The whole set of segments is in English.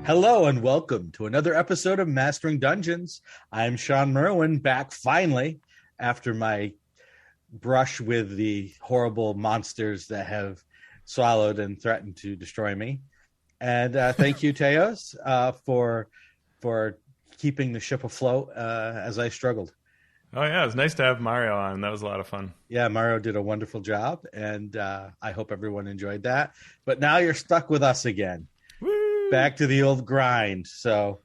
Hello and welcome to another episode of Mastering Dungeons. I'm Sean Merwin, back finally after my brush with the horrible monsters that have swallowed and threatened to destroy me. And thank you, Teos, for keeping the ship afloat as I struggled. Oh, yeah. It was nice to have Mario on. That was a lot of fun. Yeah, Mario did a wonderful job, and I hope everyone enjoyed that. But now you're stuck with us again. Woo! Back to the old grind. So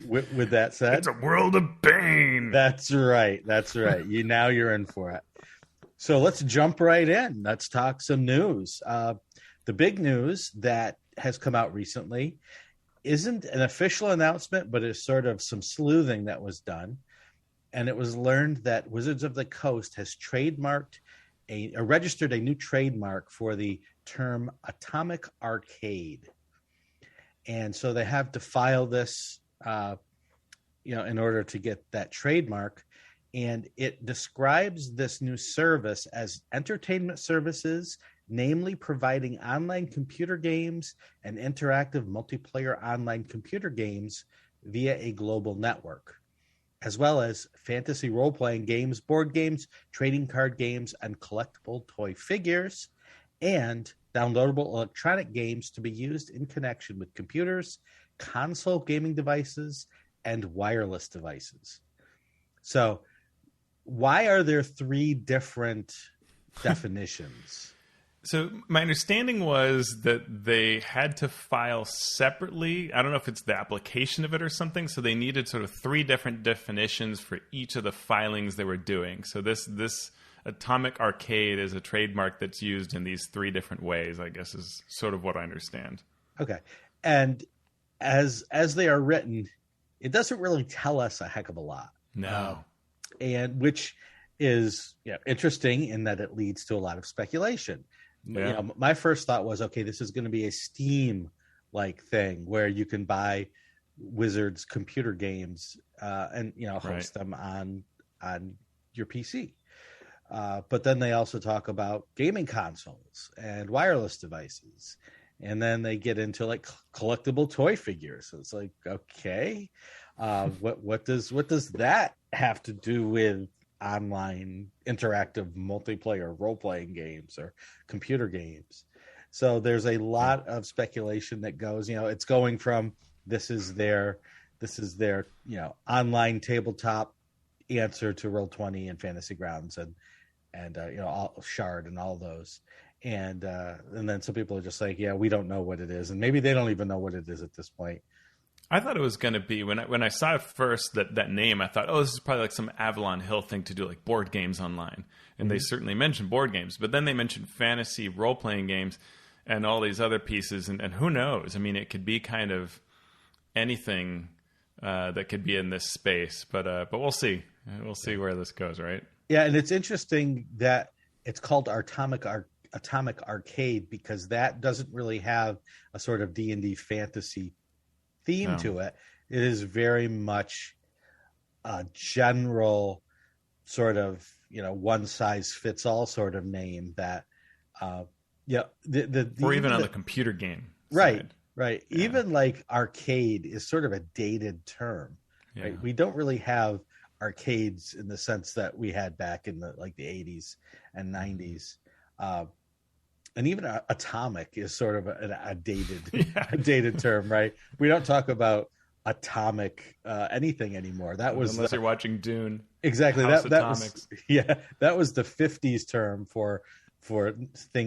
with that said, it's a world of pain. That's right. You're in for it. So let's jump right in. Let's talk some news. The big news that has come out recently isn't an official announcement, but is sort of some sleuthing that was done. And it was learned that Wizards of the Coast has registered a new trademark for the term Atomic Arcade. And so they have to file this, in order to get that trademark. And it describes this new service as entertainment services, namely providing online computer games and interactive multiplayer online computer games via a global network, as well as fantasy role-playing games, board games, trading card games, and collectible toy figures, and downloadable electronic games to be used in connection with computers, console gaming devices, and wireless devices. So why are there three different definitions? So my understanding was that they had to file separately. I don't know if it's the application of it or something. So they needed sort of three different definitions for each of the filings they were doing. So this Atomic Arcade is a trademark that's used in these three different ways, I guess, is sort of what I understand. Okay. And as they are written, it doesn't really tell us a heck of a lot. No. And which is interesting in that it leads to a lot of speculation. Yeah. My first thought was, okay, this is going to be a Steam-like thing where you can buy Wizards computer games and host them on your PC. But then they also talk about gaming consoles and wireless devices, and then they get into like collectible toy figures. So it's like, okay, what does that have to do with online interactive multiplayer role-playing games or computer games? So there's a lot of speculation that goes, it's going from this is their online tabletop answer to Roll20 and Fantasy Grounds and all Shard and all those. And then some people are just like, yeah, we don't know what it is. And maybe they don't even know what it is at this point. I thought it was going to be, when I saw it first, that name, I thought, oh, this is probably like some Avalon Hill thing to do, like board games online. And they certainly mentioned board games. But then they mentioned fantasy role-playing games and all these other pieces. And who knows? I mean, it could be kind of anything that could be in this space. But we'll see. We'll see where this goes, right? Yeah, and it's interesting that it's called Atomic Arcade because that doesn't really have a sort of D&D fantasy theme to it. It is very much a general sort of one size fits all sort of name that or even on the computer game side. Right. Yeah. Even like arcade is sort of a dated term. Yeah. Right? We don't really have arcades in the sense that we had back in the 80s and 90s. And even atomic is sort of a dated term, right? We don't talk about atomic anything anymore. That was unless you're watching Dune. Exactly. House That was that was the 50s term for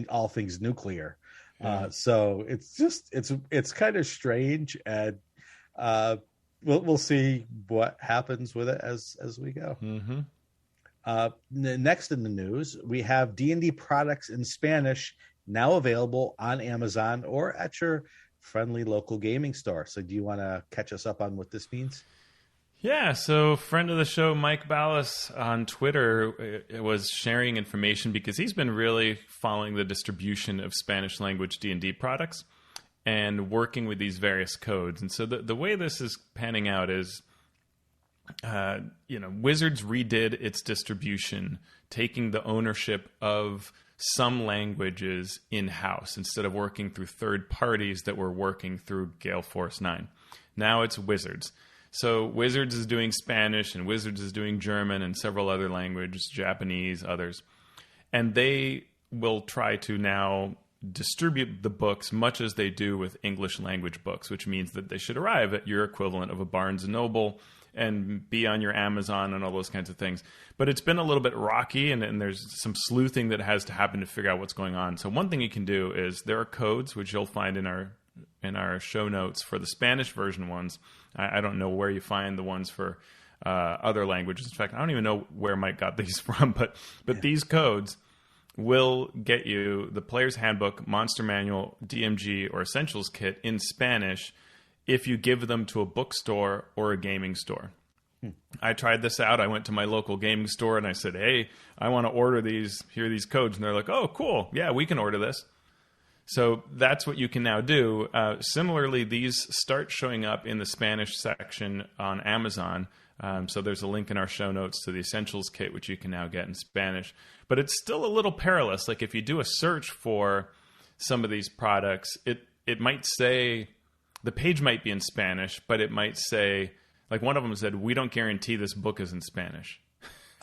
all things nuclear. Yeah. So it's kind of strange, and we'll see what happens with it as we go. Mm-hmm. Next in the news, we have D&D Products in Spanish now available on Amazon or at your friendly local gaming store. So do you want to catch us up on what this means? Yeah, so friend of the show, Mike Ballas on Twitter was sharing information because he's been really following the distribution of Spanish language D&D products and working with these various codes. And so the way this is panning out is, Wizards redid its distribution, taking the ownership of some languages in-house instead of working through third parties that were working through Gale Force 9. Now it's Wizards. So Wizards is doing Spanish, and Wizards is doing German and several other languages, Japanese, others. And they will try to now distribute the books much as they do with English language books, which means that they should arrive at your equivalent of a Barnes & Noble and be on your Amazon and all those kinds of things. But it's been a little bit rocky, and there's some sleuthing that has to happen to figure out what's going on. So one thing you can do is there are codes, which you'll find in our show notes for the Spanish version ones. I don't know where you find the ones for other languages. In fact, I don't even know where Mike got these from, but these codes will get you the Player's Handbook, Monster Manual, DMG, or Essentials Kit in Spanish if you give them to a bookstore or a gaming store. I tried this out. I went to my local gaming store and I said, hey, I want to order these. Here are these codes. And they're like, oh, cool. Yeah, we can order this. So that's what you can now do. Similarly, these start showing up in the Spanish section on Amazon. So there's a link in our show notes to the Essentials Kit, which you can now get in Spanish. But it's still a little perilous. Like if you do a search for some of these products, it might say, the page might be in Spanish, but it might say, like one of them said, we don't guarantee this book is in Spanish.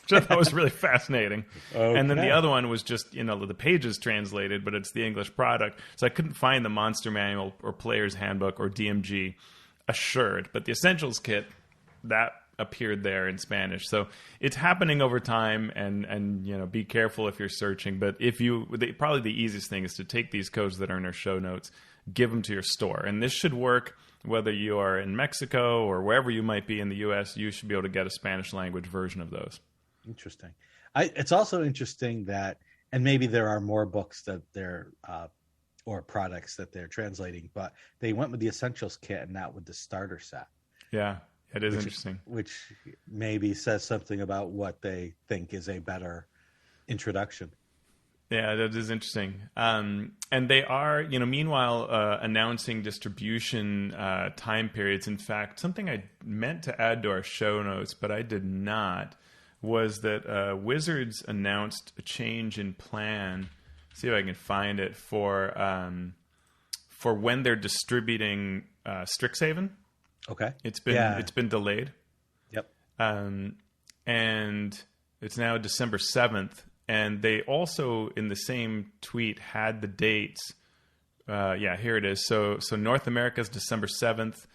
Which I thought was really fascinating. Okay. And then the other one was just, the page is translated, but it's the English product. So I couldn't find the Monster Manual or Player's Handbook or DMG assured. But the Essentials Kit, that appeared there in Spanish. So it's happening over time, and be careful if you're searching. But probably the easiest thing is to take these codes that are in our show notes, give them to your store. And this should work whether you are in Mexico or wherever you might be in the U.S. You should be able to get a Spanish language version of those. Interesting. It's also interesting that, and maybe there are more books that they're or products that they're translating, but they went with the Essentials Kit and not with the starter set. Yeah, it is interesting. Which maybe says something about what they think is a better introduction. Yeah, that is interesting. And they are, meanwhile, announcing distribution time periods. In fact, something I meant to add to our show notes, but I did not, was that Wizards announced a change in plan. See if I can find it for when they're distributing Strixhaven. Okay, it's been delayed. Yep. And it's now December 7th, and they also in the same tweet had the dates. Here it is. So North America is December 7th.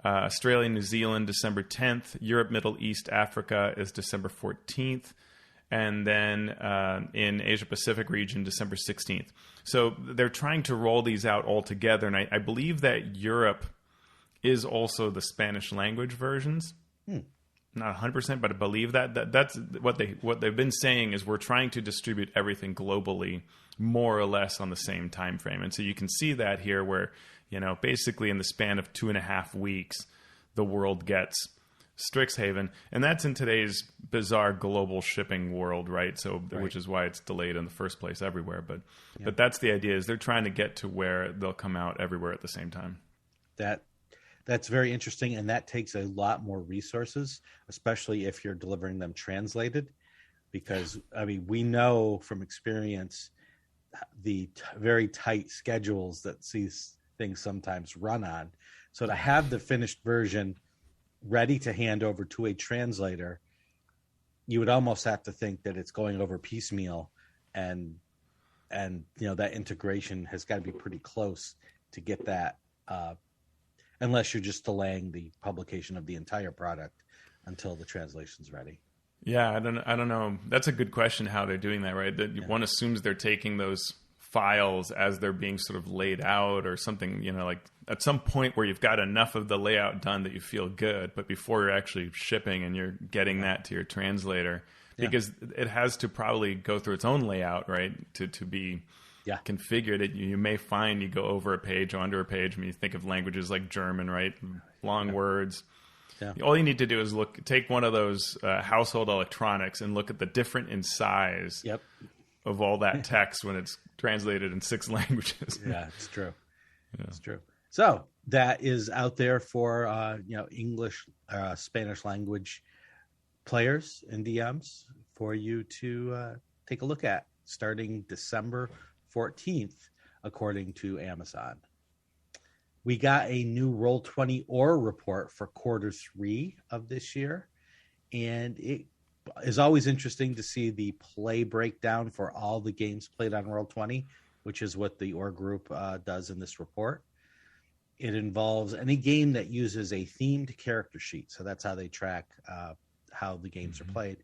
Australia, New Zealand, December 10th. Europe, Middle East, Africa is December 14th. And then in Asia Pacific region, December 16th. So they're trying to roll these out all together. And I believe that Europe is also the Spanish language versions. Not 100%, but I believe that's what they've been saying is we're trying to distribute everything globally more or less on the same time frame. And so you can see that here where, basically in the span of 2.5 weeks, the world gets Strixhaven. And that's in today's bizarre global shipping world, right? So, right. Which is why it's delayed in the first place everywhere. But that's the idea, is they're trying to get to where they'll come out everywhere at the same time. That's very interesting, and that takes a lot more resources, especially if you're delivering them translated, because, we know from experience the very tight schedules that these things sometimes run on. So to have the finished version ready to hand over to a translator, you would almost have to think that it's going over piecemeal, and that integration has got to be pretty close to get that, unless you're just delaying the publication of the entire product until the translation's ready. Yeah, I don't know. That's a good question, how they're doing that, right? One assumes they're taking those files as they're being sort of laid out or something, like at some point where you've got enough of the layout done that you feel good, but before you're actually shipping and you're getting that to your translator, because it has to probably go through its own layout, right, to be configured. You may find you go over a page or under a page. You think of languages like German, right? Long words. Yeah. All you need to do is take one of those household electronics and look at the difference in size of all that text when it's translated in 6 languages. Yeah, it's true. Yeah. It's true. So that is out there for English, Spanish language players and DMs for you to take a look at. starting December 14th, according to Amazon. We got a new Roll20 Orr Report for Q3 of this year, and it is always interesting to see the play breakdown for all the games played on Roll20, which is what the Orr group does in this report. It involves any game that uses a themed character sheet, so that's how they track how the games are played.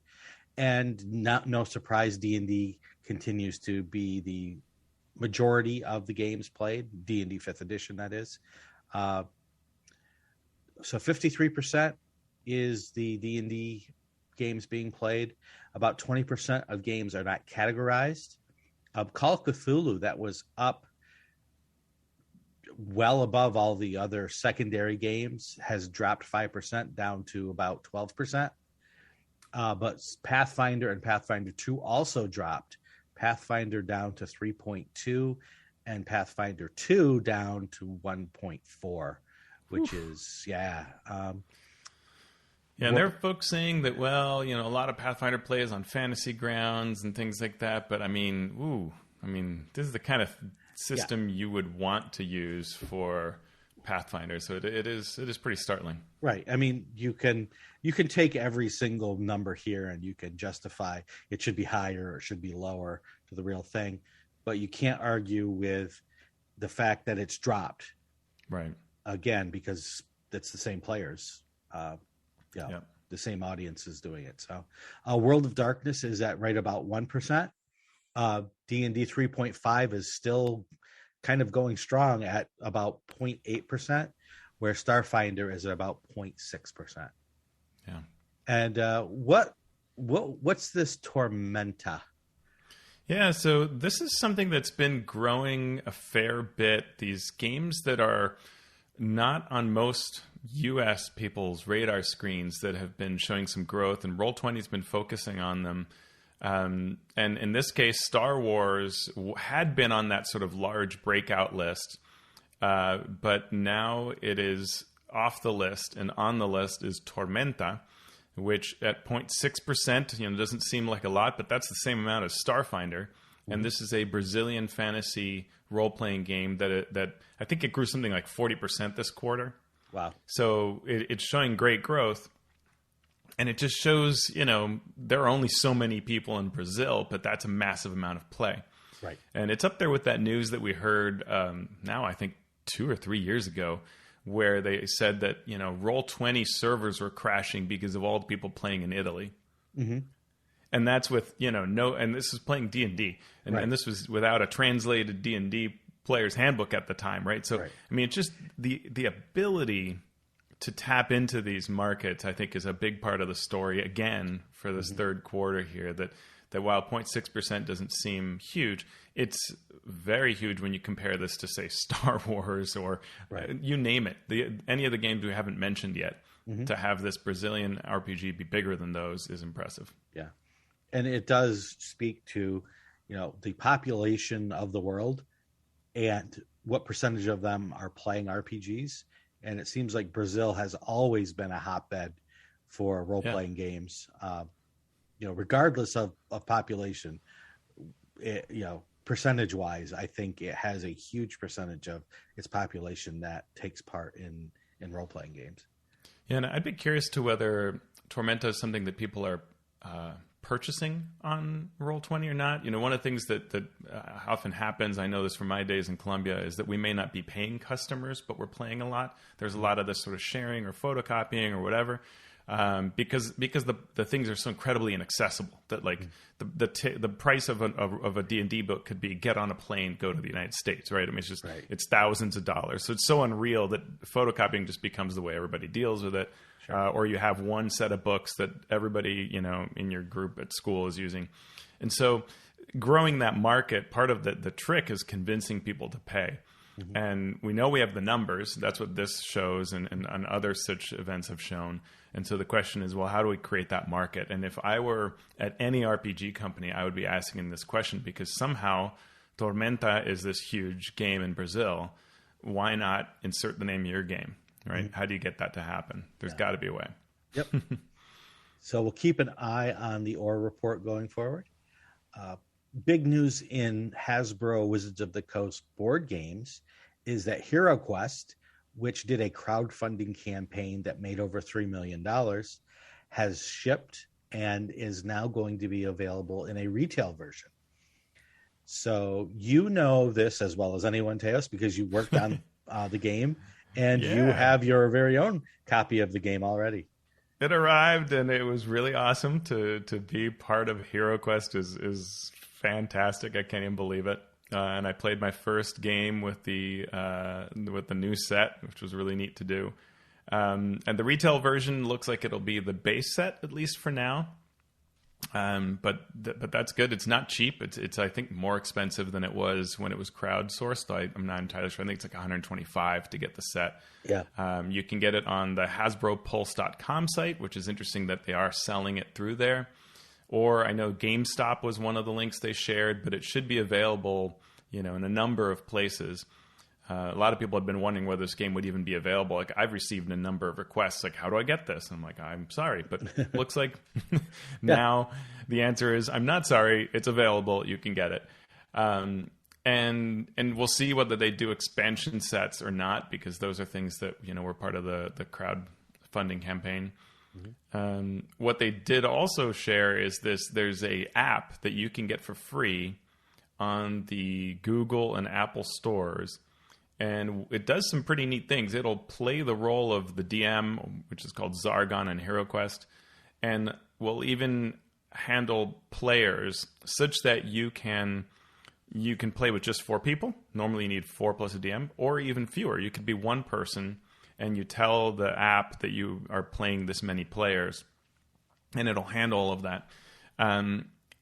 And no surprise, D&D continues to be the majority of the games played, D&D 5th edition, that is. So 53% is the D&D games being played. About 20% of games are not categorized. Call of Cthulhu, that was up well above all the other secondary games, has dropped 5% down to about 12%. But Pathfinder and Pathfinder 2 also dropped. Pathfinder down to 3.2 and Pathfinder 2 down to 1.4, which is, yeah, and there are folks saying that, well, a lot of Pathfinder plays on fantasy grounds and things like that. But I mean, this is the kind of system you would want to use for Pathfinder. So it is pretty startling. Right. I mean, you can take every single number here and you can justify it should be higher or it should be lower to the real thing, but you can't argue with the fact that it's dropped. Right. Again, because it's the same players. The same audience is doing it. So World of Darkness is at right about 1%. D&D 3.5 is still kind of going strong at about 0.8%, where Starfinder is at about 0.6%. Yeah. And what's this Tormenta? Yeah, so this is something that's been growing a fair bit. These games that are not on most U.S. people's radar screens that have been showing some growth, and Roll20 has been focusing on them. And in this case, Star Wars had been on that sort of large breakout list, but now it is off the list, and on the list is Tormenta, which at 0.6%, doesn't seem like a lot, but that's the same amount as Starfinder. Mm-hmm. And this is a Brazilian fantasy role-playing game that I think it grew something like 40% this quarter. Wow. So it's showing great growth. And it just shows, there are only so many people in Brazil, but that's a massive amount of play. Right. And it's up there with that news that we heard now, I think 2 or 3 years ago, where they said that, Roll20 servers were crashing because of all the people playing in Italy. Mm-hmm. And that's with, and this is playing D&D. And this was without a translated D&D player's handbook at the time, right? So, right. I mean, it's just the ability to tap into these markets, I think, is a big part of the story, again, for this third quarter here, that while 0.6% doesn't seem huge, it's very huge when you compare this to, say, Star Wars or you name it. Any of the games we haven't mentioned yet, to have this Brazilian RPG be bigger than those is impressive. Yeah. And it does speak to, the population of the world and what percentage of them are playing RPGs. And it seems like Brazil has always been a hotbed for role-playing games, regardless of population. Percentage-wise, I think it has a huge percentage of its population that takes part in role-playing games. Yeah, and I'd be curious to whether Tormenta is something that people are purchasing on Roll20 or not. One of the things that often happens, I know this from my days in Colombia, is that we may not be paying customers, but we're playing a lot. There's a lot of this sort of sharing or photocopying or whatever, because the things are so incredibly inaccessible that the price of a D&D book could be get on a plane, go to the United States, right? I mean, it's just it's thousands of dollars. So it's so unreal that photocopying just becomes the way everybody deals with it. Sure. Or you have one set of books that everybody, in your group at school is using. And so growing that market, part of the trick is convincing people to pay. Mm-hmm. And we know we have the numbers. That's what this shows and other such events have shown. And so the question is, well, how do we create that market? And if I were at any RPG company, I would be asking this question, because somehow Tormenta is this huge game in Brazil. Why not insert the name of your game? Right? Mm-hmm. How do you get that to happen? There's got to be a way. Yep. So we'll keep an eye on the Orr Report going forward. big news in Hasbro Wizards of the Coast board games is that HeroQuest, which did a crowdfunding campaign that made over $3 million, has shipped and is now going to be available in a retail version. So you know this as well as anyone, Teos, because you worked on the game and you have your very own copy of the game already. It arrived and it was really awesome to be part of HeroQuest is fantastic. I can't even believe it. And I played my first game with the new set, which was really neat to do. And the retail version looks like it'll be the base set, at least for now. But that's good. It's not cheap. It's I think more expensive than it was when it was crowdsourced. I'm not entirely sure. I think it's like $125 to get the set. Yeah. You can get it on the HasbroPulse.com site, which is interesting that they are selling it through there. Or I know GameStop was one of the links they shared, but it should be available, in a number of places. A lot of people have been wondering whether this game would even be available. Like, I've received a number of requests, like, how do I get this? And I'm like, I'm sorry, but looks like now the answer is, I'm not sorry. It's available. You can get it. And we'll see whether they do expansion sets or not, because those are things that, were part of the crowdfunding campaign. Mm-hmm. What they did also share is there's a app that you can get for free on the Google and Apple stores. And it does some pretty neat things. It'll play the role of the DM, which is called Zargon in HeroQuest, and will even handle players such that you can play with just 4 people. Normally you need 4 plus a DM, or even fewer. You could be one person, and you tell the app that you are playing this many players, and it'll handle all of that.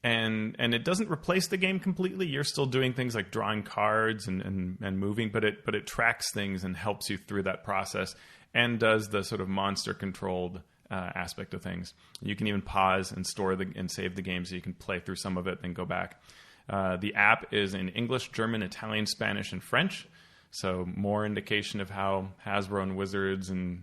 And it doesn't replace the game completely. You're still doing things like drawing cards and moving, but it tracks things and helps you through that process, and does the sort of monster controlled aspect of things. You can even pause and store and save the game, so you can play through some of it and go back. The app is in English, German, Italian, Spanish, and French. So more indication of how Hasbro and Wizards and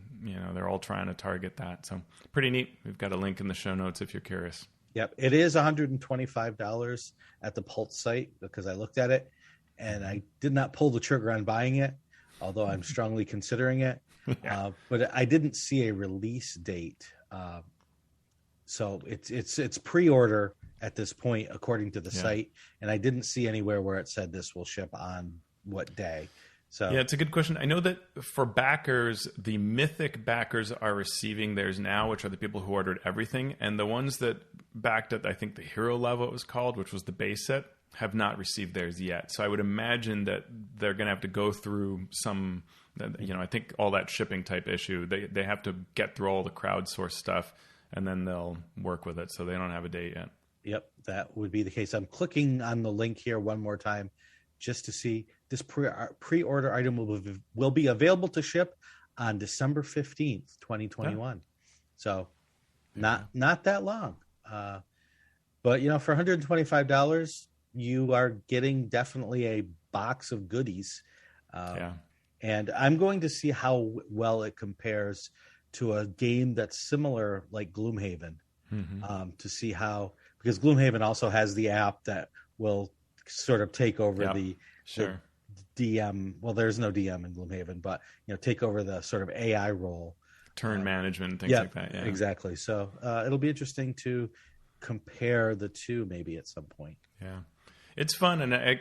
they're all trying to target that. So pretty neat. We've got a link in the show notes if you're curious. Yep. It is $125 at the Pulse site, because I looked at it and I did not pull the trigger on buying it, although I'm strongly considering it. Yeah. But I didn't see a release date. So it's pre-order at this point, according to the site. And I didn't see anywhere where it said this will ship on what day. So yeah, it's a good question. I know that for backers, the Mythic backers are receiving theirs now, which are the people who ordered everything. And the ones that backed at, I think, the hero level it was called, which was the base set, have not received theirs yet. So I would imagine that they're going to have to go through some, I think all that shipping type issue. They have to get through all the crowdsourced stuff, and then they'll work with it. So they don't have a date yet. Yep, that would be the case. I'm clicking on the link here one more time just to see. This pre-order item will be available to ship on December 15th, 2021. So not that long. But, for $125, you are getting definitely a box of goodies. And I'm going to see how well it compares to a game that's similar, like Gloomhaven, to see how, because Gloomhaven also has the app that will sort of take over the DM. Well, there's no DM in Gloomhaven, but take over the sort of AI role, turn management, and things like that. Yeah, exactly. So it'll be interesting to compare the two, maybe at some point. Yeah, it's fun, and I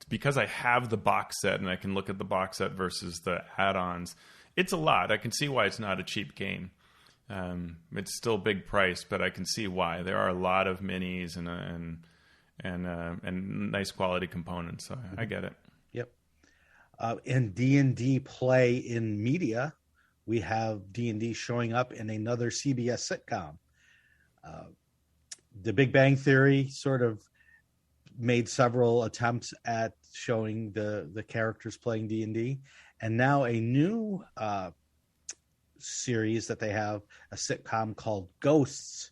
because I have the box set and I can look at the box set versus the add-ons. It's a lot. I can see why it's not a cheap game. It's still a big price, but I can see why. There are a lot of minis and nice quality components. So I get it. Yep. In D&D play in media, we have D&D showing up in another CBS sitcom. The Big Bang Theory sort of made several attempts at showing the characters playing D&D, and now a new series that they have, a sitcom called Ghosts,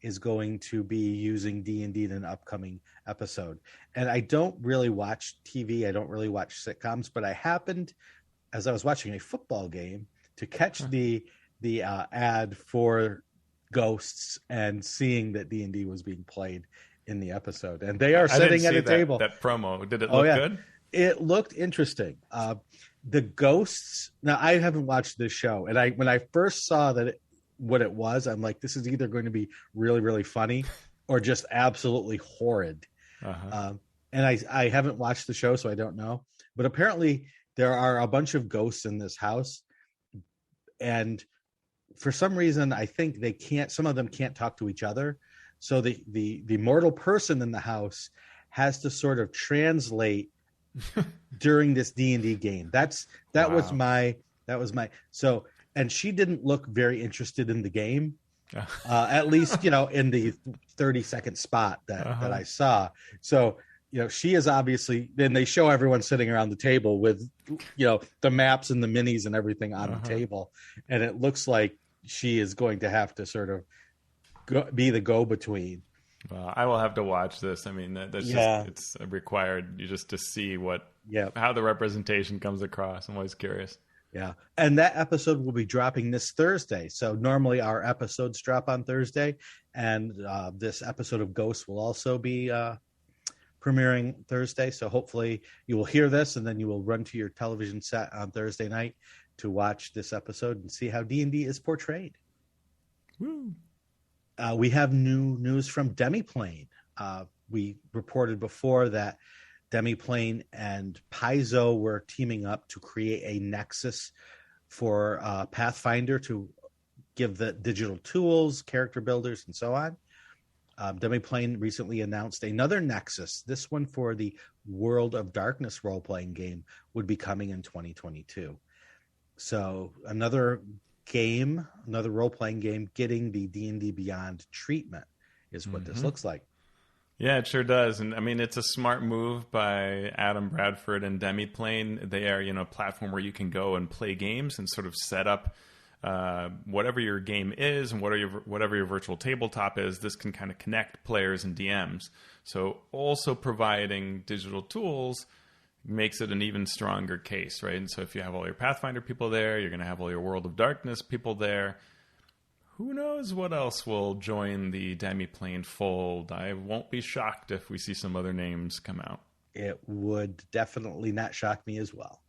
is going to be using D&D in an upcoming episode. And I don't really watch TV. I don't really watch sitcoms, but I happened, as I was watching a football game, to catch the ad for Ghosts and seeing that D&D was being played in the episode, and they are I didn't sitting at see a table. That promo, did it look good? It looked interesting. The ghosts. Now, I haven't watched this show, and when I first saw what it was, I'm like, this is either going to be really, really funny or just absolutely horrid. And I haven't watched the show, so I don't know. But apparently, there are a bunch of ghosts in this house, and for some reason, I think some of them can't talk to each other. So the mortal person in the house has to sort of translate during this D&D game. That was my so, and she didn't look very interested in the game. At least, in the 30-second spot that I saw. So, she is obviously, then they show everyone sitting around the table with, the maps and the minis and everything on the table. And it looks like she is going to have to sort of be the go-between. Well, I will have to watch this. I mean, that's it's required just to see how the representation comes across. I'm always curious. Yeah. And that episode will be dropping this Thursday. So normally our episodes drop on Thursday, and this episode of Ghosts will also be premiering Thursday. So hopefully you will hear this, and then you will run to your television set on Thursday night to watch this episode and see how D&D is portrayed. Woo. We have new news from DemiPlane. We reported before that DemiPlane and Paizo were teaming up to create a nexus for Pathfinder to give the digital tools, character builders, and so on. DemiPlane recently announced another nexus. This one for the World of Darkness role-playing game would be coming in 2022. So another role-playing game getting the D&D Beyond treatment is what this looks like. Yeah, it sure does. And I mean, it's a smart move by Adam Bradford and DemiPlane. They are, a platform where you can go and play games and sort of set up whatever your game is and whatever your virtual tabletop is. This can kind of connect players and DMs. So also providing digital tools makes it an even stronger case, right? And so if you have all your Pathfinder people there, you're going to have all your World of Darkness people there. Who knows what else will join the DemiPlane fold? I won't be shocked if we see some other names come out. It would definitely not shock me as well.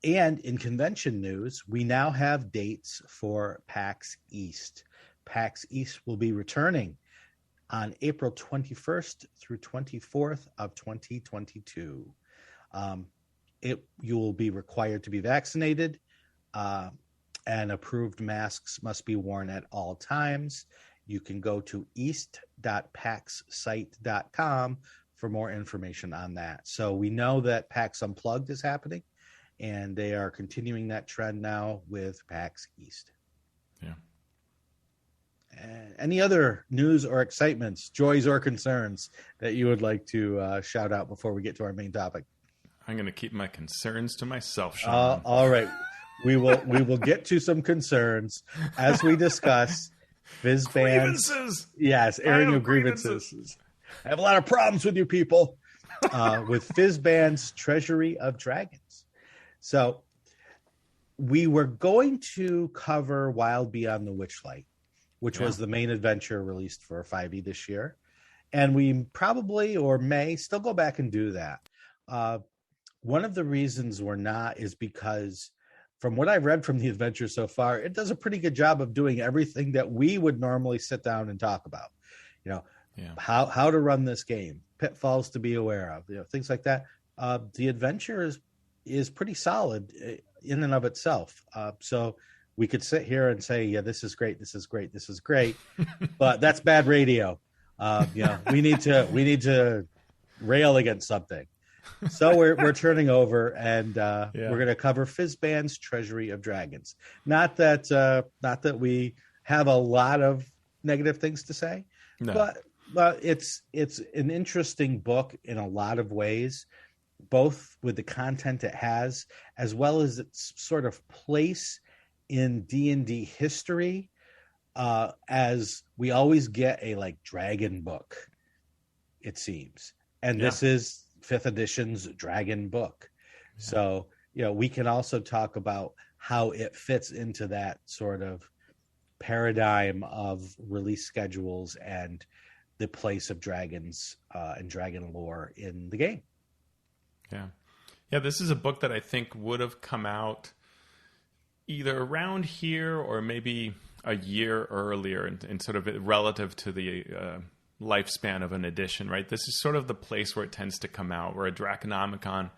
And in convention news, we now have dates for PAX East. PAX East will be returning on April 21st through 24th of 2022. You will be required to be vaccinated, and approved masks must be worn at all times. You can go to east.paxsite.com for more information on that. So we know that PAX Unplugged is happening, and they are continuing that trend now with PAX East. Yeah. Any other news or excitements, joys or concerns that you would like to shout out before we get to our main topic? I'm going to keep my concerns to myself, Shawn. All right. We will get to some concerns as we discuss Fizban's grievances. Yes, airing of grievances. I have a lot of problems with you people with Fizban's Treasury of Dragons. So we were going to cover Wild Beyond the Witchlight, which was the main adventure released for 5e this year. And we probably or may still go back and do that. One of the reasons we're not is because from what I've read from the adventure so far, it does a pretty good job of doing everything that we would normally sit down and talk about. How to run this game, pitfalls to be aware of, things like that. The adventure is pretty solid in and of itself. So we could sit here and say, yeah, this is great, this is great, this is great, but that's bad radio. We need to rail against something. So we're turning over, and we're going to cover Fizban's Treasury of Dragons. Not that we have a lot of negative things to say, but it's an interesting book in a lot of ways, both with the content it has as well as its sort of place in D&D history. As we always get a dragon book, it seems, and this is 5th edition's dragon book. So, we can also talk about how it fits into that sort of paradigm of release schedules and the place of dragons and dragon lore in the game. Yeah, this is a book that I think would have come out either around here or maybe a year earlier in sort of relative to the lifespan of an edition, right? This is sort of the place where it tends to come out, where a Draconomicon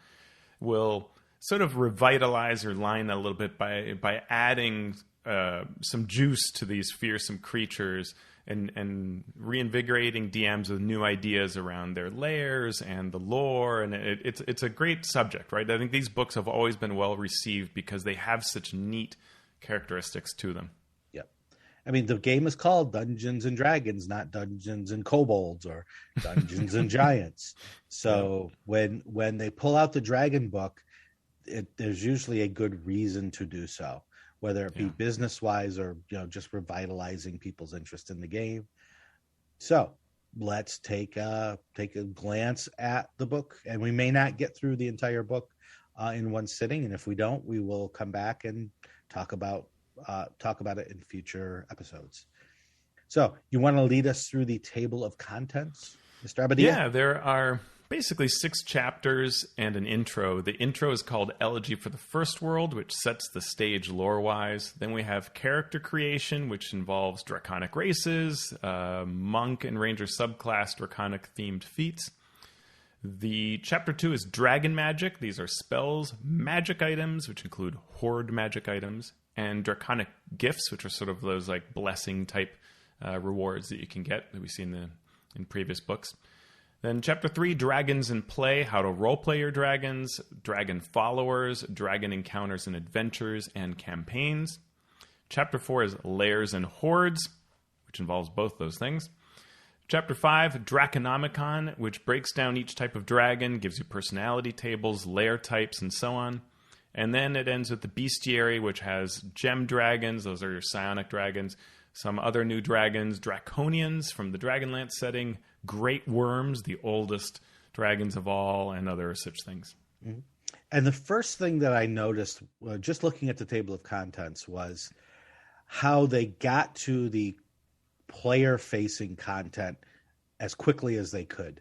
will sort of revitalize your line a little bit by adding some juice to these fearsome creatures and reinvigorating DMs with new ideas around their lairs and the lore. And it's a great subject, right? I think these books have always been well received because they have such neat characteristics to them. Yep. I mean, the game is called Dungeons and Dragons, not Dungeons and Kobolds or Dungeons and Giants. So when they pull out the dragon book, there's usually a good reason to do so, whether it be business-wise or just revitalizing people's interest in the game. So let's take a glance at the book, and we may not get through the entire book in one sitting, and if we don't, we will come back and talk about it in future episodes. So you want to lead us through the table of contents, Mr. Abadia? Yeah, there are basically 6 chapters and an intro. The intro is called Elegy for the First World, which sets the stage lore-wise. Then we have character creation, which involves draconic races, monk and ranger subclass draconic-themed feats. The chapter 2 is dragon magic. These are spells, magic items, which include horde magic items, and draconic gifts, which are sort of those like blessing-type rewards that you can get that we see in previous books. Then Chapter 3, Dragons in Play, how to roleplay your dragons, dragon followers, dragon encounters and adventures, and campaigns. Chapter 4 is Lairs and Hordes, which involves both those things. Chapter 5, Draconomicon, which breaks down each type of dragon, gives you personality tables, lair types, and so on. And then it ends with the Bestiary, which has gem dragons, those are your psionic dragons, some other new dragons, Draconians from the Dragonlance setting, Great Worms, the oldest dragons of all, and other such things. Mm-hmm. And the first thing that I noticed, just looking at the table of contents, was how they got to the player-facing content as quickly as they could.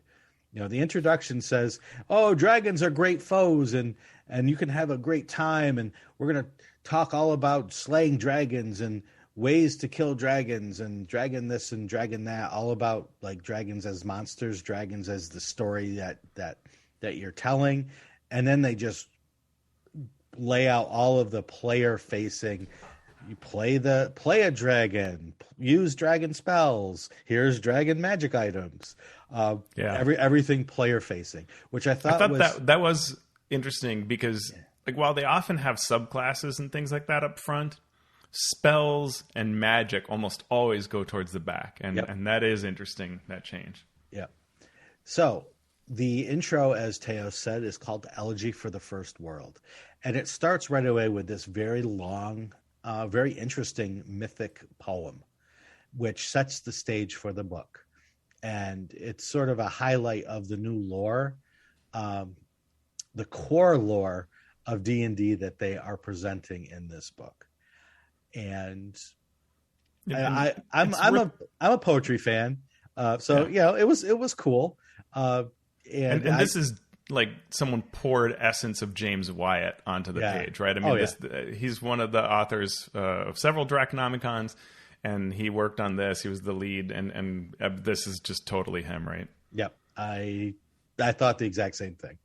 The introduction says, "Oh, dragons are great foes, and you can have a great time, and we're going to talk all about slaying dragons and ways to kill dragons and dragon this and dragon that, all about like dragons as monsters, dragons as the story that you're telling." And then they just lay out all of the player facing. You play a dragon, use dragon spells, here's dragon magic items. Everything player facing, which I thought was... that was interesting because like while they often have subclasses and things like that up front, spells and magic almost always go towards the back. And that is interesting, that change. Yeah. So the intro, as Teos said, is called Elegy for the First World. And it starts right away with this very long, very interesting mythic poem, which sets the stage for the book. And it's sort of a highlight of the new lore, the core lore of D&D that they are presenting in this book. And I'm a poetry fan, it was cool. And this is like someone poured essence of James Wyatt onto the page, right? I mean, he's one of the authors of several Draconomicons, and he worked on this. He was the lead, and this is just totally him, right? Yep, I thought the exact same thing.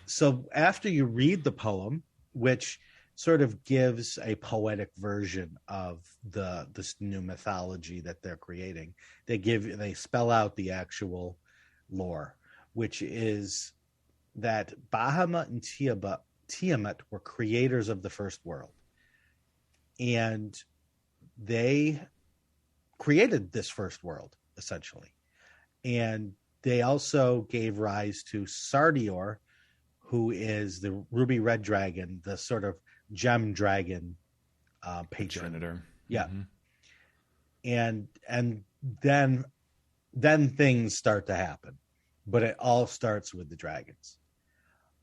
So after you read the poem, which sort of gives a poetic version of this new mythology that they're creating, they spell out the actual lore, which is that Bahamut and Tiamat were creators of the first world. And they created this first world, essentially. And they also gave rise to Sardior, who is the ruby red dragon, the sort of gem dragon patron. Progenitor. Yeah. Mm-hmm. And then things start to happen. But it all starts with the dragons.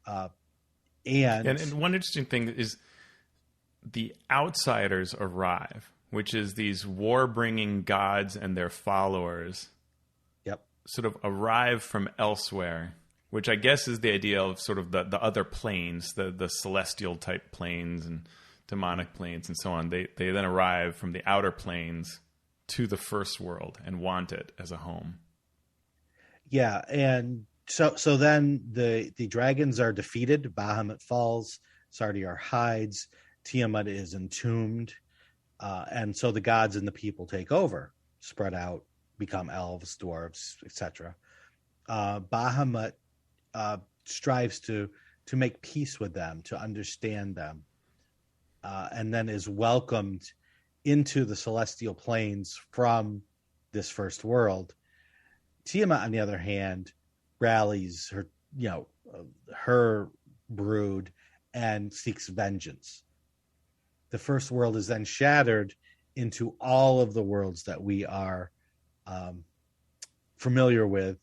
And one interesting thing is the outsiders arrive, which is these war-bringing gods and their followers sort of arrive from elsewhere, which I guess is the idea of sort of the other planes, the celestial type planes and demonic planes and so on. They then arrive from the outer planes to the first world and want it as a home. Yeah, and so then the dragons are defeated. Bahamut falls. Sardiar hides. Tiamat is entombed, and so the gods and the people take over, spread out, become elves, dwarves, etc. Bahamut strives to make peace with them, to understand them, and then is welcomed into the celestial planes from this first world. Tiamat, on the other hand, rallies her brood and seeks vengeance. The first world is then shattered into all of the worlds that we are familiar with.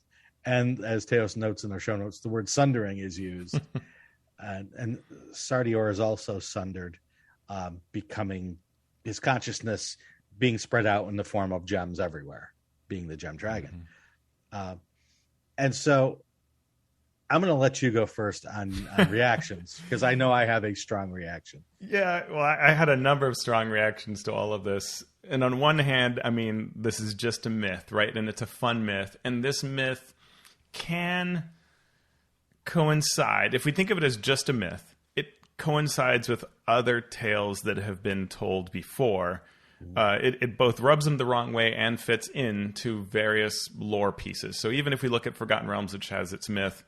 And as Teos notes in our show notes, the word sundering is used. and Sardiar is also sundered, becoming his consciousness being spread out in the form of gems everywhere, being the gem dragon. And so I'm going to let you go first on reactions, because I know I have a strong reaction. Yeah, well, I had a number of strong reactions to all of this. And on one hand, I mean, this is just a myth, right? And it's a fun myth. And this myth can coincide, if we think of it as just a myth, it coincides with other tales that have been told before. It both rubs them the wrong way and fits into various lore pieces. So even if we look at Forgotten Realms, which has its myth,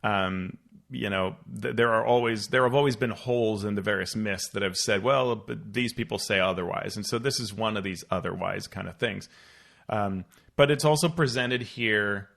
there have always been holes in the various myths that have said, well, but these people say otherwise. And so this is one of these otherwise kind of things. But it's also presented here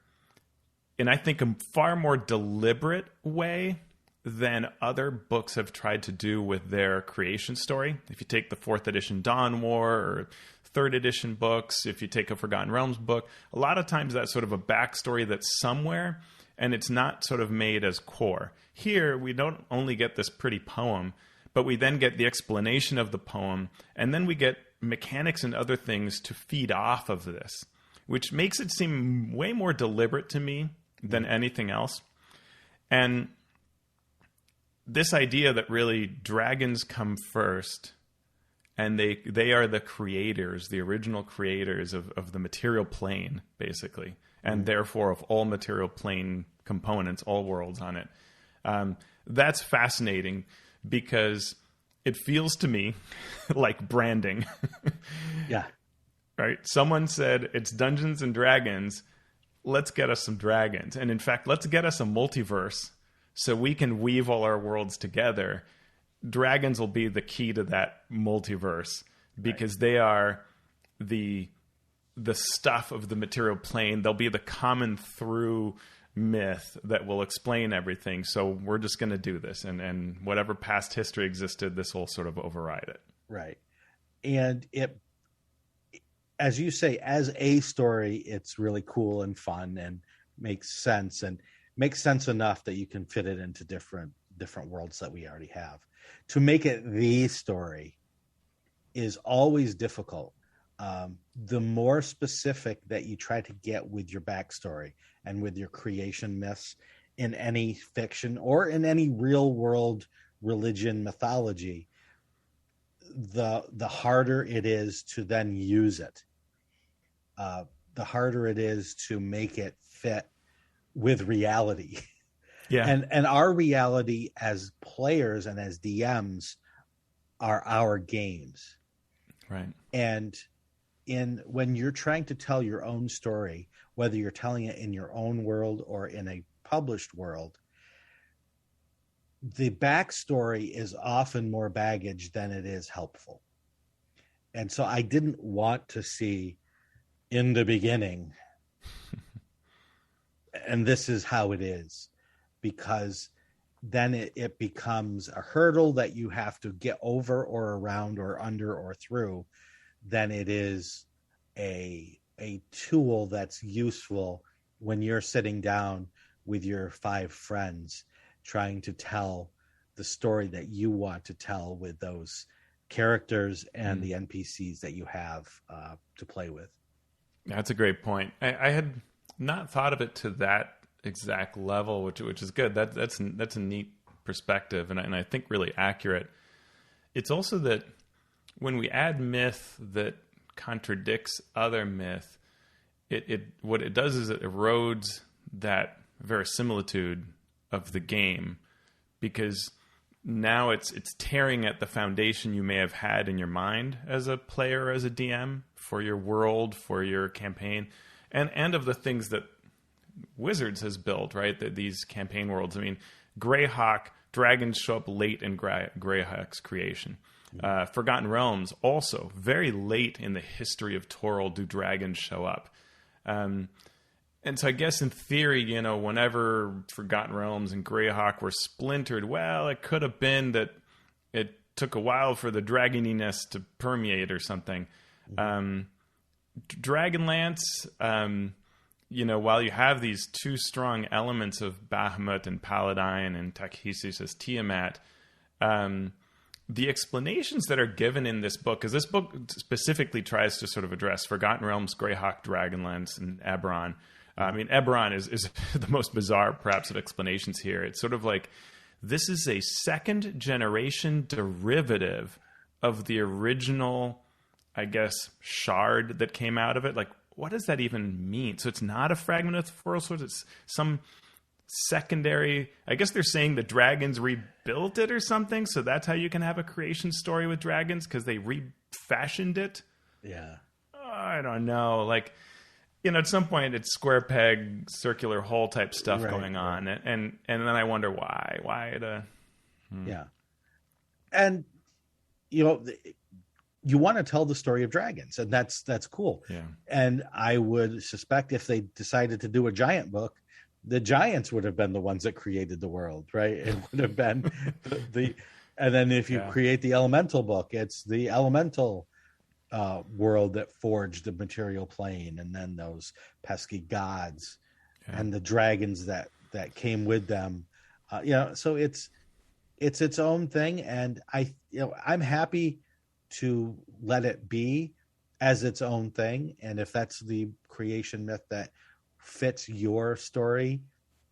in, I think, a far more deliberate way than other books have tried to do with their creation story. If you take the 4th edition Dawn War or 3rd edition books, if you take a Forgotten Realms book, a lot of times that's sort of a backstory that's somewhere, and it's not sort of made as core. Here, we don't only get this pretty poem, but we then get the explanation of the poem, and then we get mechanics and other things to feed off of this, which makes it seem way more deliberate to me than anything else. And this idea that really dragons come first, and they are the creators, the original creators of the material plane, basically, and therefore of all material plane components, all worlds on it. That's fascinating because it feels to me like branding. Yeah. Right? Someone said, it's Dungeons and Dragons. Let's get us some dragons. And in fact, let's get us a multiverse so we can weave all our worlds together. Dragons will be the key to that multiverse because they are the stuff of the material plane. They'll be the common through myth that will explain everything. So we're just going to do this. And whatever past history existed, this will sort of override it. Right. And it, as you say, as a story, it's really cool and fun and makes sense enough that you can fit it into different worlds that we already have. To make it the story is always difficult. The more specific that you try to get with your backstory and with your creation myths in any fiction or in any real world religion mythology, the harder it is to then use it. The harder it is to make it fit with reality. Yeah. And our reality as players and as DMs are our games. Right. And when you're trying to tell your own story, whether you're telling it in your own world or in a published world, the backstory is often more baggage than it is helpful. And so I didn't want to see in the beginning, and this is how it is, because then it becomes a hurdle that you have to get over or around or under or through. Then it is a tool that's useful when you're sitting down with your 5 friends trying to tell the story that you want to tell with those characters and the NPCs that you have to play with. That's a great point. I had not thought of it to that exact level, which is good. That's a neat perspective, and I think really accurate. It's also that when we add myth that contradicts other myth, it what it does is it erodes that verisimilitude of the game, because now it's tearing at the foundation you may have had in your mind as a player, as a DM, for your world, for your campaign, and of the things that Wizards has built, right? These campaign worlds. I mean, Greyhawk, dragons show up late in Greyhawk's creation. Forgotten Realms, also very late in the history of Toril do dragons show up. And so I guess in theory, whenever Forgotten Realms and Greyhawk were splintered, well, it could have been that it took a while for the dragoniness to permeate or something. Dragonlance, while you have these two strong elements of Bahamut and Paladine and Takhisis as Tiamat, the explanations that are given in this book, because this book specifically tries to sort of address Forgotten Realms, Greyhawk, Dragonlance, and Eberron. I mean, Eberron is the most bizarre, perhaps, of explanations here. It's sort of like, this is a second-generation derivative of the original, I guess, shard that came out of it. Like, what does that even mean? So it's not a fragment of the Four Swords. It's some secondary... I guess they're saying the dragons rebuilt it or something, so that's how you can have a creation story with dragons, because they refashioned it? Yeah. I don't know. Like... at some point it's square peg, circular hole type stuff going on. And then I wonder why. Yeah. And, you want to tell the story of dragons, and that's cool. Yeah. And I would suspect if they decided to do a giant book, the giants would have been the ones that created the world, right? It would have been and then if you create the elemental book, it's the elemental world that forged the material plane, and then those pesky gods and the dragons that came with them. So it's its own thing, and I'm happy to let it be as its own thing. And if that's the creation myth that fits your story,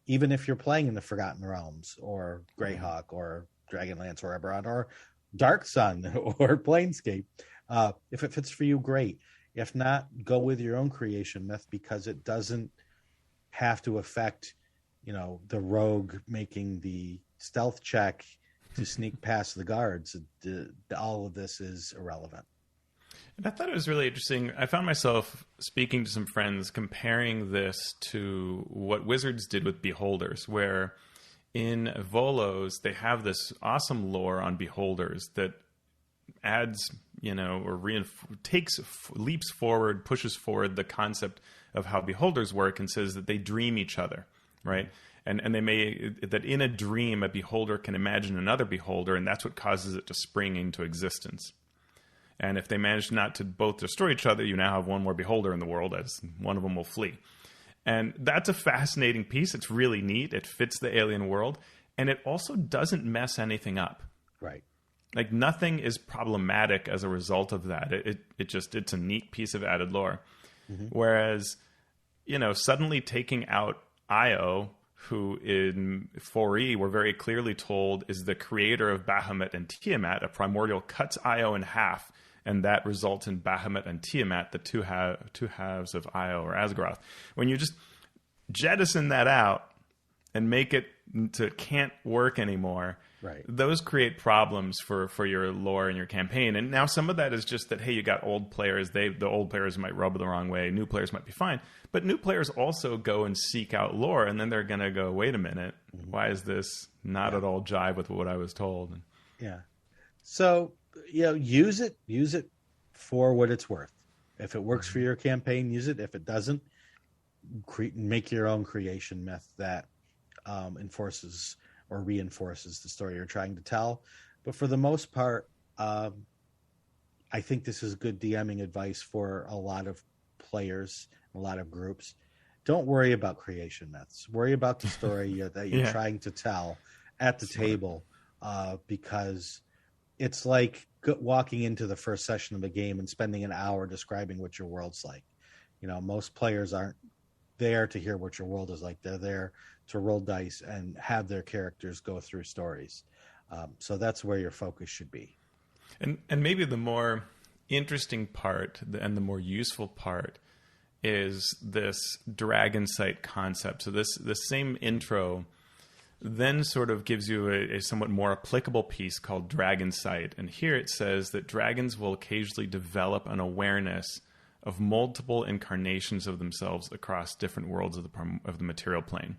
even if you're playing in the Forgotten Realms or Greyhawk or Dragonlance or Eberron or Dark Sun or Planescape, if it fits for you, great. If not, go with your own creation myth, because it doesn't have to affect, the rogue making the stealth check to sneak past the guards. All of this is irrelevant. And I thought it was really interesting. I found myself speaking to some friends comparing this to what Wizards did with Beholders, where in Volos, they have this awesome lore on Beholders that adds, or leaps forward, pushes forward the concept of how Beholders work, and says that they dream each other, right? And that in a dream, a beholder can imagine another beholder, and that's what causes it to spring into existence. And if they manage not to both destroy each other, you now have one more beholder in the world, as one of them will flee. And that's a fascinating piece. It's really neat. It fits the alien world, and it also doesn't mess anything up. Right. Like, nothing is problematic as a result of that. It's a neat piece of added lore. Mm-hmm. Whereas, suddenly taking out Io, who in 4E we're very clearly told is the creator of Bahamut and Tiamat, a primordial cuts Io in half, and that results in Bahamut and Tiamat, the two halves of Io or Asgaroth. When you just jettison that out and make it to can't work anymore, right, those create problems for your lore and your campaign. And now some of that is just that, hey, you got old players. The old players might rub the wrong way. New players might be fine. But new players also go and seek out lore, and then they're going to go, wait a minute, why is this not at all jive with what I was told? Yeah. So, use it for what it's worth. If it works for your campaign, use it. If it doesn't, make your own creation myth that enforces or reinforces the story you're trying to tell. But for the most part, I think this is good DMing advice for a lot of players, a lot of groups. Don't worry about creation myths. Worry about the story that you're trying to tell at the table, because it's like walking into the first session of the game and spending an hour describing what your world's like. Most players aren't there to hear what your world is like. They're there to roll dice and have their characters go through stories. So that's where your focus should be. And maybe the more interesting part and the more useful part is this dragon sight concept. So this same intro then sort of gives you a somewhat more applicable piece called Dragon Sight. And here it says that dragons will occasionally develop an awareness of multiple incarnations of themselves across different worlds of the material plane.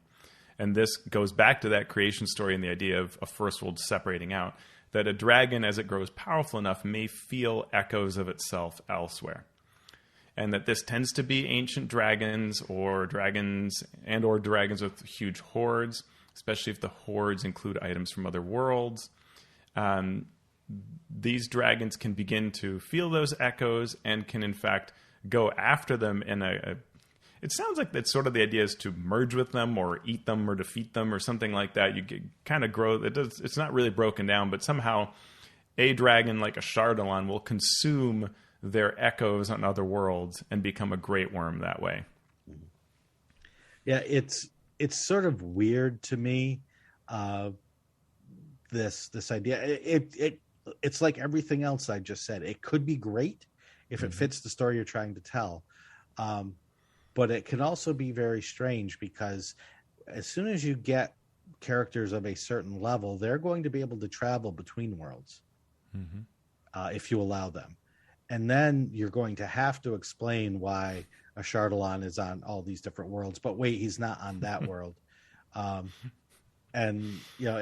And this goes back to that creation story and the idea of a first world separating out, that a dragon, as it grows powerful enough, may feel echoes of itself elsewhere. And that this tends to be ancient dragons or dragons with huge hordes, especially if the hordes include items from other worlds. These dragons can begin to feel those echoes and can, in fact, go after them in it sounds like that's sort of the idea is to merge with them or eat them or defeat them or something like that. You kind of grow. It's not really broken down, but somehow a dragon like a Chardalon will consume their echoes on other worlds and become a great worm that way. Yeah, it's sort of weird to me. This idea. It's like everything else I just said. It could be great if it fits the story you're trying to tell. But it can also be very strange because as soon as you get characters of a certain level, they're going to be able to travel between worlds if you allow them. And then you're going to have to explain why a Chardalon is on all these different worlds. But wait, he's not on that world. And, you know,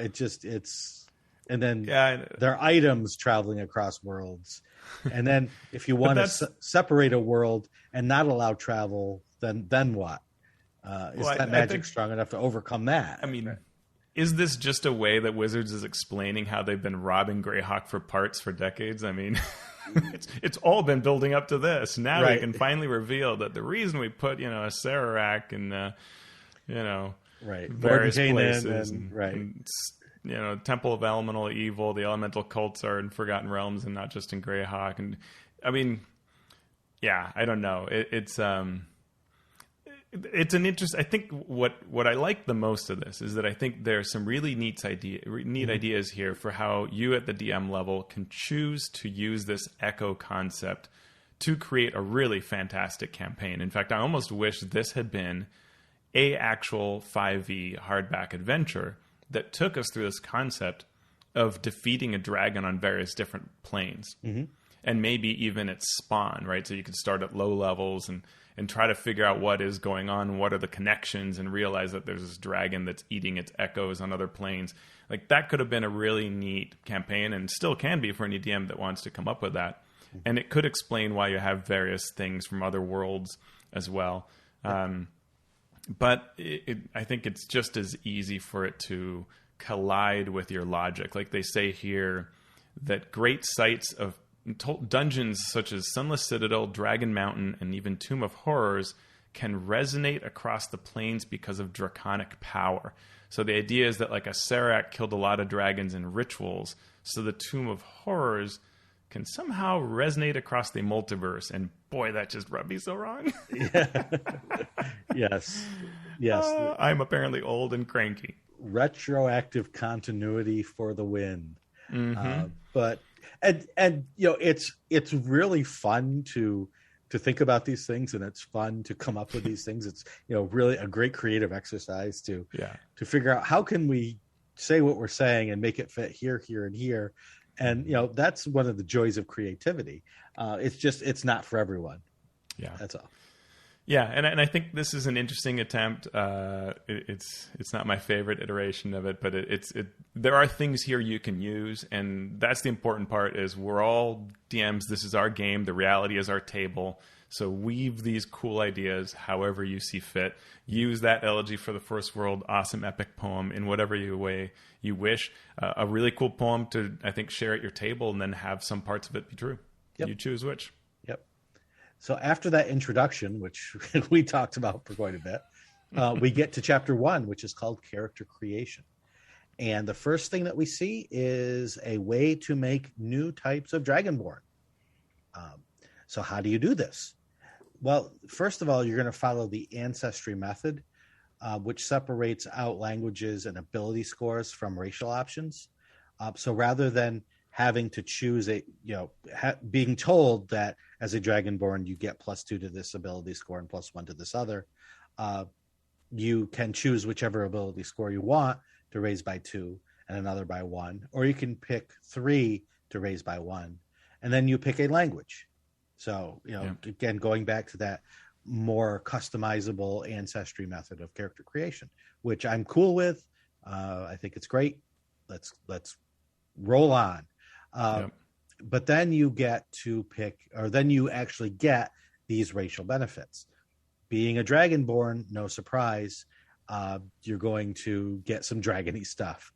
and then there are items traveling across worlds. And then if you want to separate a world and not allow travel, then what? Is that magic strong enough to overcome that? I mean, is this just a way that Wizards is explaining how they've been robbing Greyhawk for parts for decades? I mean, it's all been building up to this. Now we can finally reveal that the reason we put, a Sararak and, various places and Temple of Elemental Evil, the elemental cults are in Forgotten Realms and not just in Greyhawk. And I mean, I don't know. It's an interest. I think what I like the most of this is that I think there's some really neat ideas here for how you at the DM level can choose to use this echo concept to create a really fantastic campaign. In fact, I almost wish this had been a actual 5e hardback adventure that took us through this concept of defeating a dragon on various different planes. And maybe even its spawn, right? So you could start at low levels and try to figure out what is going on, what are the connections, and realize that there's this dragon that's eating its echoes on other planes. Like, that could have been a really neat campaign, and still can be for any DM that wants to come up with that. And it could explain why you have various things from other worlds as well. But I think it's just as easy for it to collide with your logic. Like they say here, that great sites of dungeons such as Sunless Citadel, Dragon Mountain, and even Tomb of Horrors can resonate across the planes because of draconic power. So the idea is that like a Sarac killed a lot of dragons in rituals, so the Tomb of Horrors can somehow resonate across the multiverse. And boy, that just rubbed me so wrong. Yes. I'm apparently old and cranky. Retroactive continuity for the win. But it's really fun to think about these things, and it's fun to come up with these things. It's really a great creative exercise to figure out how can we say what we're saying and make it fit here, and here. And that's one of the joys of creativity. It's not for everyone. That's all. Yeah, and I think this is an interesting attempt. It's not my favorite iteration of it, but there are things here you can use, and that's the important part. Is we're all DMs. This is our game. The reality is our table. So weave these cool ideas however you see fit. Use that elegy for the first world, awesome epic poem in whatever way you wish. A really cool poem to, I think, share at your table, and then have some parts of it be true. Yep. You choose which. So after that introduction, which we talked about for quite a bit, we get to chapter 1, which is called Character Creation. And the first thing that we see is a way to make new types of Dragonborn. So how do you do this? Well, first of all, you're going to follow the ancestry method, which separates out languages and ability scores from racial options. So rather than having to choose being told that as a Dragonborn you get +2 to this ability score and +1 to this other, you can choose whichever ability score you want to raise by 2 and another by 1, or you can pick 3 to raise by 1, and then you pick a language. So, again, going back to that more customizable ancestry method of character creation, which I'm cool with. I think it's great. Let's roll on. But then you get to pick, or then you actually get these racial benefits. Being a Dragonborn, no surprise, you're going to get some dragony stuff.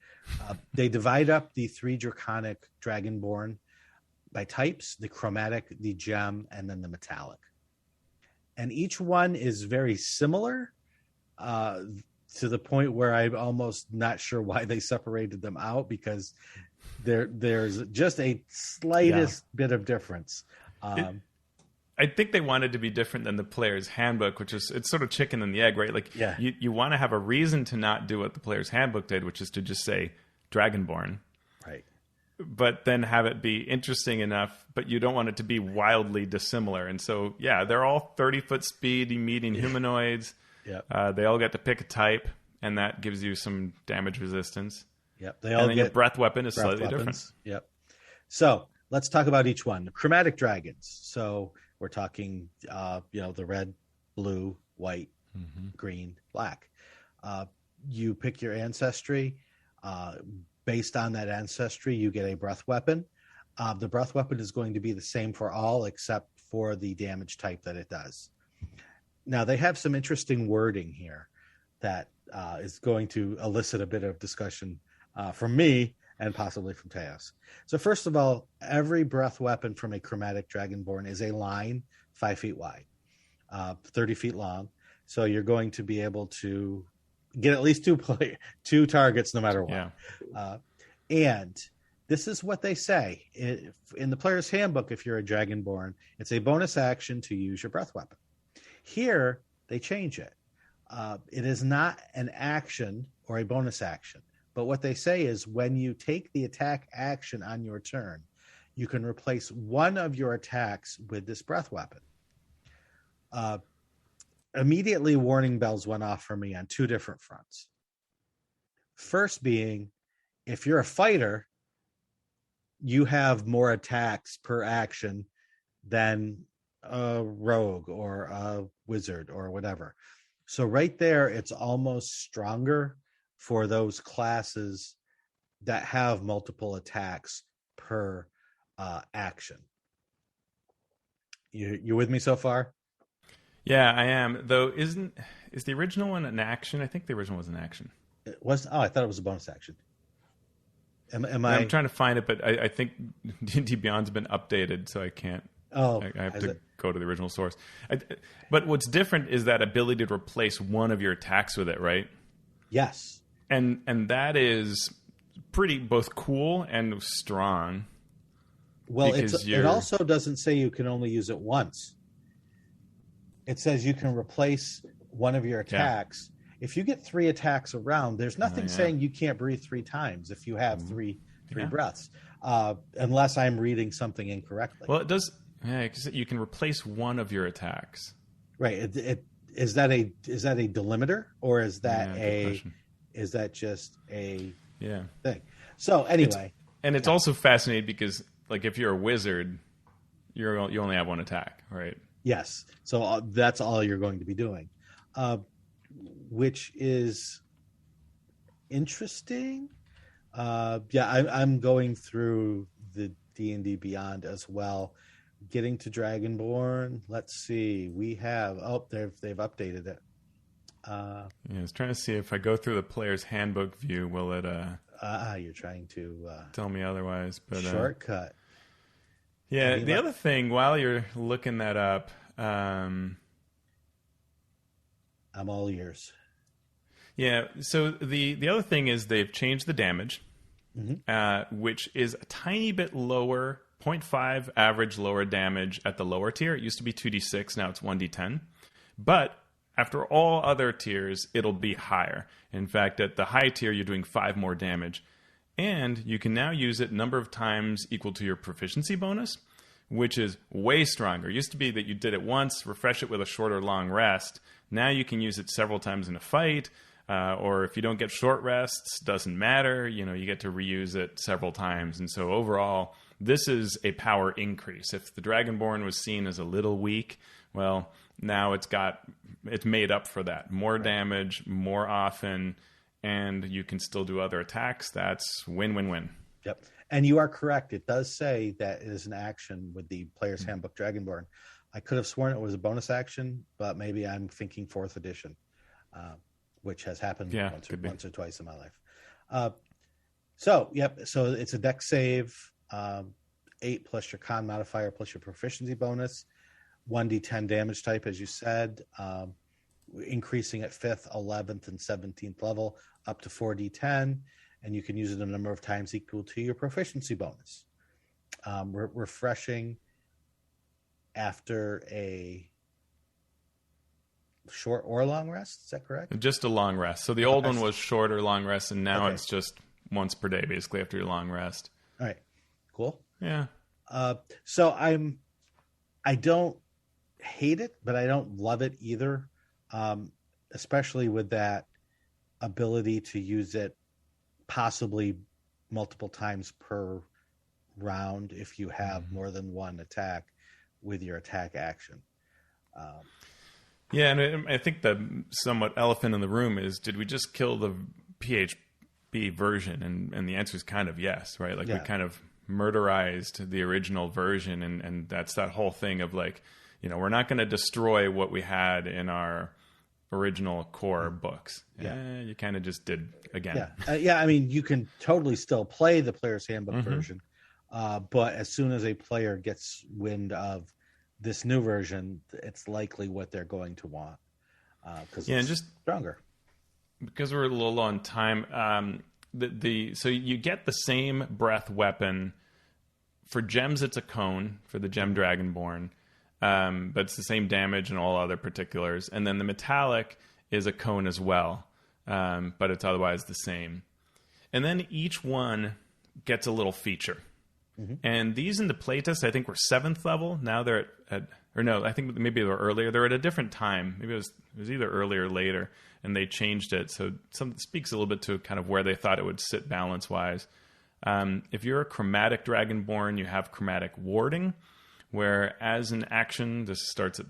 They divide up the 3 draconic Dragonborn by types: the chromatic, the gem, and then the metallic. And each one is very similar, to the point where I'm almost not sure why they separated them out, because there's just a slightest bit of difference. I think they wanted to be different than the player's handbook, which is, it's sort of chicken and the egg, right? Like, you want to have a reason to not do what the player's handbook did, which is to just say Dragonborn. Right. But then have it be interesting enough, but you don't want it to be wildly dissimilar. And so, they're all 30-foot speed meeting humanoids. They all get to pick a type, and that gives you some damage resistance. They all get your breath weapon is slightly different. So let's talk about each one. The chromatic dragons. So we're talking, the red, blue, white, green, black. You pick your ancestry. Based on that ancestry, you get a breath weapon. The breath weapon is going to be the same for all except for the damage type that it does. Now, they have some interesting wording here that is going to elicit a bit of discussion from me and possibly from Teos. So first of all, every breath weapon from a chromatic Dragonborn is a line 5 feet wide, 30 feet long. So you're going to be able to get at least two targets no matter what. And this is what they say. In the player's handbook, if you're a Dragonborn, it's a bonus action to use your breath weapon. Here, they change it. It is not an action or a bonus action. But what they say is when you take the attack action on your turn, you can replace one of your attacks with this breath weapon. Immediately, warning bells went off for me on 2 different fronts. First being, if you're a fighter, you have more attacks per action than a rogue or a wizard or whatever. So right there, it's almost stronger for those classes that have multiple attacks per action. You with me so far? Yeah, I am. Though, is the original one an action? I think the original was an action. It was. Oh, I thought it was a bonus action. Am I? I'm trying to find it, but I think D&D Beyond's been updated, so I can't. Oh, I have to go to the original source. But what's different is that ability to replace one of your attacks with it, right? Yes. And that is pretty both cool and strong. Well, it also doesn't say you can only use it once. It says you can replace one of your attacks. Yeah. If you get 3 attacks around, there's nothing saying you can't breathe 3 times if you have three breaths, unless I'm reading something incorrectly. Well, it does. Yeah, because you can replace one of your attacks. Right. Is that a delimiter, or is that is that just a thing? So anyway, it's also fascinating because, like, if you're a wizard, you only have 1 attack, right? Yes. So that's all you're going to be doing, which is interesting. I'm going through the D&D Beyond as well, getting to Dragonborn. Let's see. We have they've updated it. I was trying to see if I go through the player's handbook view, will it you're trying to tell me otherwise, but shortcut. Yeah, the other thing, while you're looking that up, I'm all ears. Yeah, so the other thing is they've changed the damage, which is a tiny bit lower 0.5 average lower damage at the lower tier. It used to be 2d6, now it's 1d10. But after all other tiers, it'll be higher. In fact, at the high tier, you're doing 5 more damage. And you can now use it number of times equal to your proficiency bonus, which is way stronger. It used to be that you did it once, refresh it with a short or long rest. Now you can use it several times in a fight, or if you don't get short rests, doesn't matter. You get to reuse it several times. And so overall, this is a power increase. If the Dragonborn was seen as a little weak, well, now it's made up for that. More damage, more often, and you can still do other attacks. That's win-win-win. Yep. And you are correct. It does say that it is an action with the Player's Handbook Dragonborn. I could have sworn it was a bonus action, but maybe I'm thinking 4th edition, which has happened once or twice in my life. So it's a dex save, 8 plus your con modifier plus your proficiency bonus, 1d10 damage type, as you said, increasing at 5th, 11th, and 17th level up to 4d10. And you can use it a number of times equal to your proficiency bonus. Refreshing after a short or long rest. Is that correct? Just a long rest. So the old one was short or long rest, and now it's just once per day, basically, after your long rest. All right. Cool. Yeah. So I don't hate it, but I don't love it either, especially with that ability to use it possibly multiple times per round if you have more than one attack with your attack action. Yeah, and I think the somewhat elephant in the room is, did we just kill the PHB version? And the answer is kind of yes, right? Like we kind of murderized the original version, and that's that whole thing of like, we're not going to destroy what we had in our original core books. You kind of just did again. I mean, you can totally still play the Player's Handbook version, but as soon as a player gets wind of this new version, it's likely what they're going to want, because it's just stronger. Because we're a little low on time, so you get the same breath weapon. For gems, it's a cone for the gem Dragonborn. But it's the same damage and all other particulars. And then the metallic is a cone as well, but it's otherwise the same. And then each one gets a little feature. And these in the playtest, I think, were 7th level. Now they're I think maybe they were earlier. They're at a different time. Maybe it was either earlier or later, and they changed it. So it speaks a little bit to kind of where they thought it would sit balance-wise. If you're a chromatic Dragonborn, you have chromatic warding, where as an action,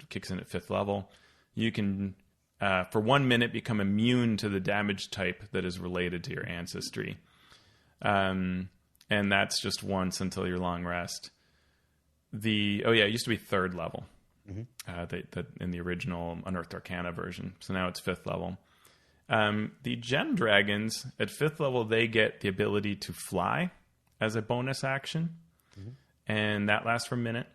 kicks in at 5th level, you can, for 1 minute, become immune to the damage type that is related to your ancestry. And that's just once until your long rest. It used to be 3rd level in the original Unearthed Arcana version. So now it's 5th level. The Gem Dragons, at 5th level, they get the ability to fly as a bonus action. And that lasts for a minute.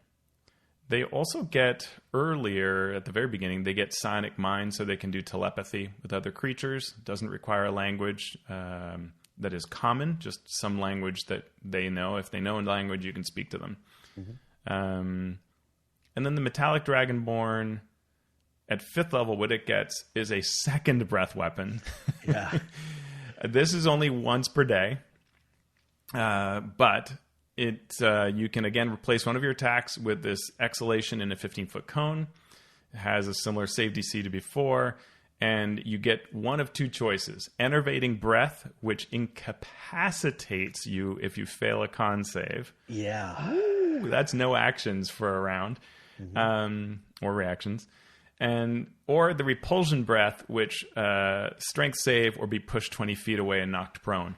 They also get, earlier, at the very beginning, they get Sonic Mind, so they can do telepathy with other creatures. It doesn't require a language that is common, just some language that they know. If they know a language, you can speak to them. And then the Metallic Dragonborn, at 5th level, what it gets is a second breath weapon. This is only once per day, but you can again replace one of your attacks with this exhalation in a 15-foot cone. It has a similar save DC to before, and you get one of two choices: enervating breath, which incapacitates you if you fail a con save. Ooh, that's no actions for a round, or reactions. Or the repulsion breath, which strength save or be pushed 20 feet away and knocked prone.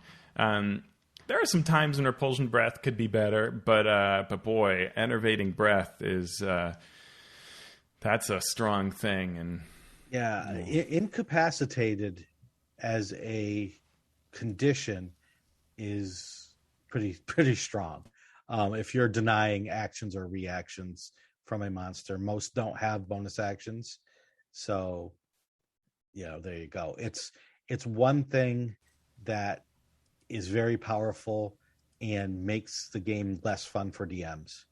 There are some times when repulsion breath could be better, but boy, enervating breath is that's a strong thing. And incapacitated as a condition is pretty strong. If you're denying actions or reactions from a monster, most don't have bonus actions, so there you go. It's one thing that is very powerful and makes the game less fun for DMs.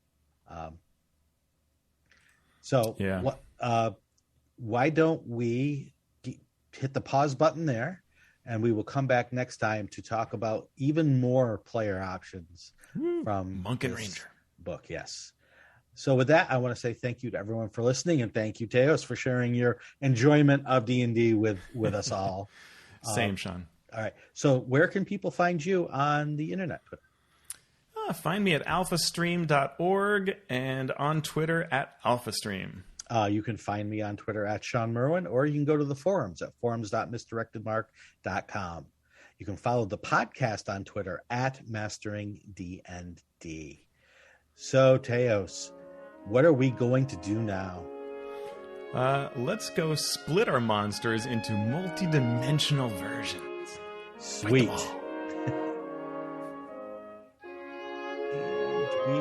Why don't we hit the pause button there, and we will come back next time to talk about even more player options from Monk and Ranger book. Yes. So with that, I want to say thank you to everyone for listening, and thank you, Teos, for sharing your enjoyment of D&D with us all. Same, Shawn. All right. So where can people find you on the internet? Find me at alphastream.org and on Twitter at alphastream. You can find me on Twitter at Shawn Merwin, or you can go to the forums at forums.misdirectedmark.com. You can follow the podcast on Twitter at MasteringDND. So, Teos, what are we going to do now? Let's go split our monsters into multi-dimensional versions. Sweet. And we